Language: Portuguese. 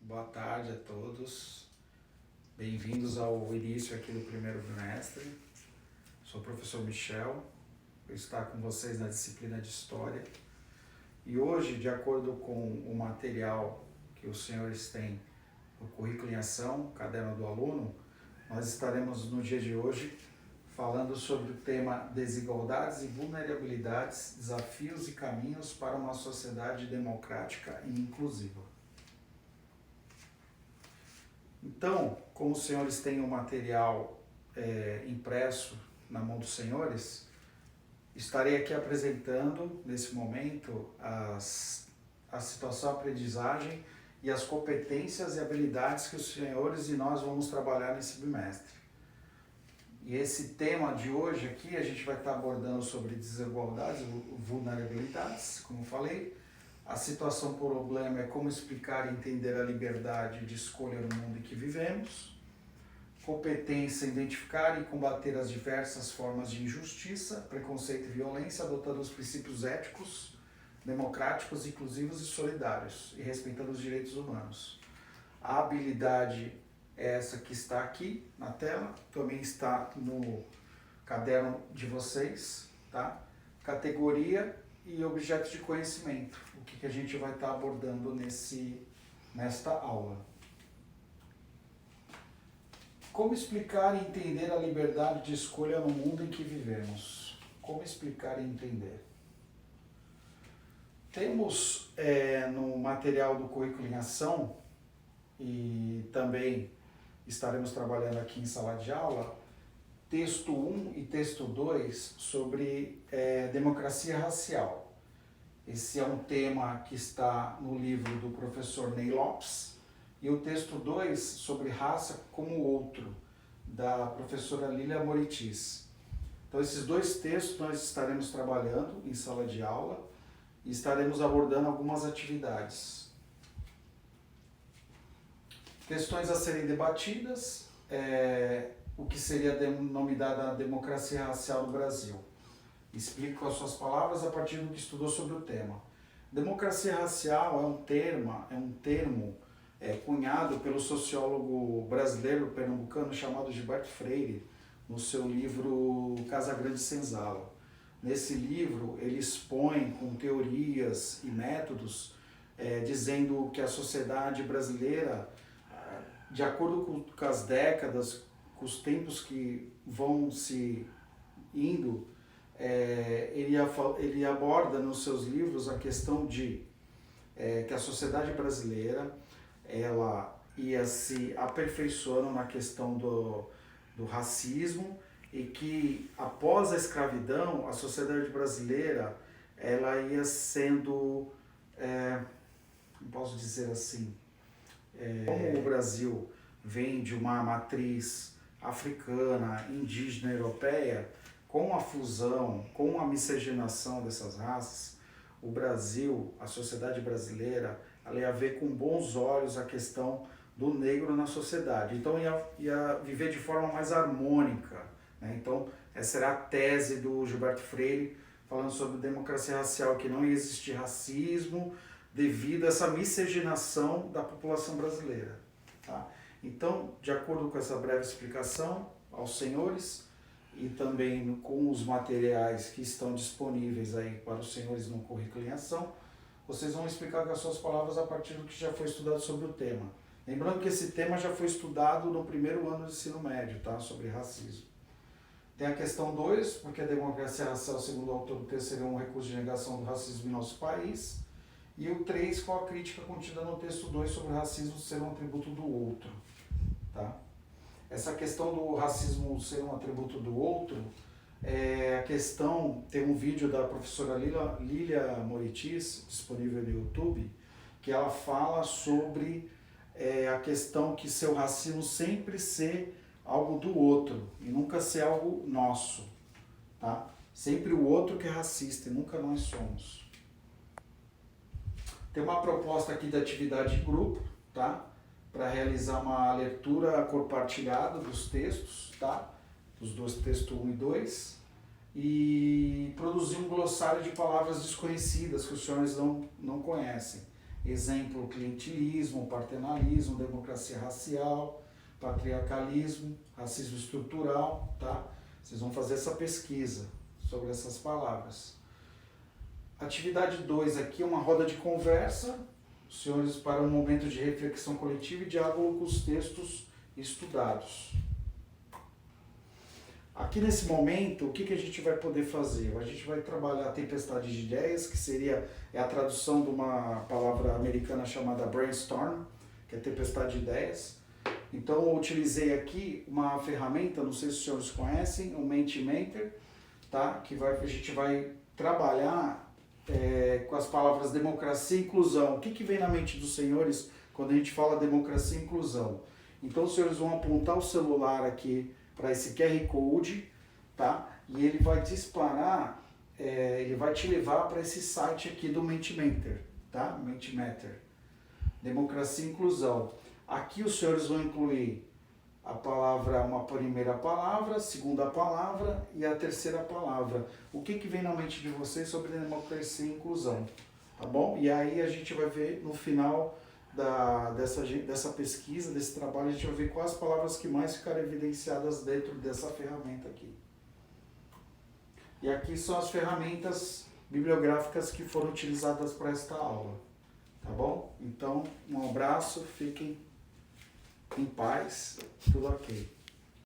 Boa tarde a todos. Bem-vindos ao início aqui do primeiro bimestre. Sou o professor Michel, vou estar com vocês na disciplina de História. E hoje, de acordo com o material que os senhores têm no Currículo em Ação, Caderno do Aluno, nós estaremos no dia de hoje falando sobre o tema Desigualdades e Vulnerabilidades, Desafios e Caminhos para uma Sociedade Democrática e Inclusiva. Então, como os senhores têm o material impresso na mão dos senhores, estarei aqui apresentando, nesse momento, a situação de aprendizagem e as competências e habilidades que os senhores e nós vamos trabalhar nesse bimestre. E esse tema de hoje aqui, a gente vai estar abordando sobre desigualdades e vulnerabilidades, como eu falei. A situação problema é como explicar e entender a liberdade de escolha no mundo em que vivemos. Competência, identificar e combater as diversas formas de injustiça, preconceito e violência, adotando os princípios éticos, democráticos, inclusivos e solidários, e respeitando os direitos humanos. A habilidade é essa que está aqui na tela, também está no caderno de vocês, tá? Categoria e objeto de conhecimento, o que a gente vai estar abordando nesta aula. Como explicar e entender a liberdade de escolha no mundo em que vivemos? Como explicar e entender? Temos no material do Currículo em Ação, e também estaremos trabalhando aqui em sala de aula, texto 1 e texto 2 sobre democracia racial. Esse é um tema que está no livro do professor Ney Lopes, e o texto 2 sobre raça como outro, da professora Lília Moritis. Então esses dois textos nós estaremos trabalhando em sala de aula e estaremos abordando algumas atividades. Questões a serem debatidas, o que seria denominada a democracia racial no Brasil. Explico com as suas palavras a partir do que estudou sobre o tema. Democracia racial é um termo cunhado pelo sociólogo brasileiro pernambucano chamado Gilberto Freire, no seu livro Casa Grande Senzala. Nesse livro ele expõe com teorias e métodos dizendo que a sociedade brasileira, de acordo com as décadas, com os tempos que vão se indo, ele aborda nos seus livros a questão de que a sociedade brasileira ela ia se aperfeiçoando na questão do racismo, e que após a escravidão a sociedade brasileira ela ia sendo, posso dizer assim, como o Brasil vem de uma matriz africana, indígena, europeia, com a fusão, com a miscigenação dessas raças, o Brasil, a sociedade brasileira, ela ia ver com bons olhos a questão do negro na sociedade. Então ia viver de forma mais harmônica, né? Então essa era a tese do Gilberto Freire, falando sobre democracia racial, que não ia existir racismo devido a essa miscigenação da população brasileira, tá? Então, de acordo com essa breve explicação aos senhores, e também com os materiais que estão disponíveis aí para os senhores no Currículo em Ação, vocês vão explicar com as suas palavras a partir do que já foi estudado sobre o tema. Lembrando que esse tema já foi estudado no primeiro ano do ensino médio, tá? Sobre racismo. Tem a questão 2, porque a democracia racial, segundo o autor do texto, seria um recurso de negação do racismo em nosso país. E o 3, com a crítica contida no texto 2 sobre o racismo ser um atributo do outro, tá? Essa questão do racismo ser um atributo do outro, a questão, tem um vídeo da professora Lília Moritis, disponível no YouTube, que ela fala sobre a questão que seu racismo sempre ser algo do outro, e nunca ser algo nosso, tá? Sempre o outro que é racista, e nunca nós somos. Tem uma proposta aqui de atividade de grupo, tá? Para realizar uma leitura compartilhada dos textos, tá? Dos dois textos 1 e 2, e produzir um glossário de palavras desconhecidas que os senhores não conhecem. Exemplo, clientelismo, paternalismo, democracia racial, patriarcalismo, racismo estrutural, tá? Vocês vão fazer essa pesquisa sobre essas palavras. Atividade 2 aqui é uma roda de conversa, os senhores para um momento de reflexão coletiva e diálogo com os textos estudados. Aqui nesse momento, o que a gente vai poder fazer? A gente vai trabalhar a tempestade de ideias, que é a tradução de uma palavra americana chamada brainstorm, que é tempestade de ideias. Então eu utilizei aqui uma ferramenta, não sei se os senhores conhecem, o Mentimeter, tá? Que a gente vai trabalhar com as palavras democracia e inclusão. O que vem na mente dos senhores quando a gente fala democracia e inclusão? Então os senhores vão apontar o celular aqui para esse QR Code, tá? E ele vai disparar, ele vai te levar para esse site aqui do Mentimeter, tá? Mentimeter. Democracia e inclusão. Aqui os senhores vão incluir a palavra, uma primeira palavra, segunda palavra e a terceira palavra. O que vem na mente de vocês sobre democracia e inclusão, tá bom? E aí a gente vai ver no final dessa pesquisa, desse trabalho, a gente vai ver quais as palavras que mais ficaram evidenciadas dentro dessa ferramenta aqui. E aqui são as ferramentas bibliográficas que foram utilizadas para esta aula, tá bom? Então, um abraço, fiquem em paz, tudo ok.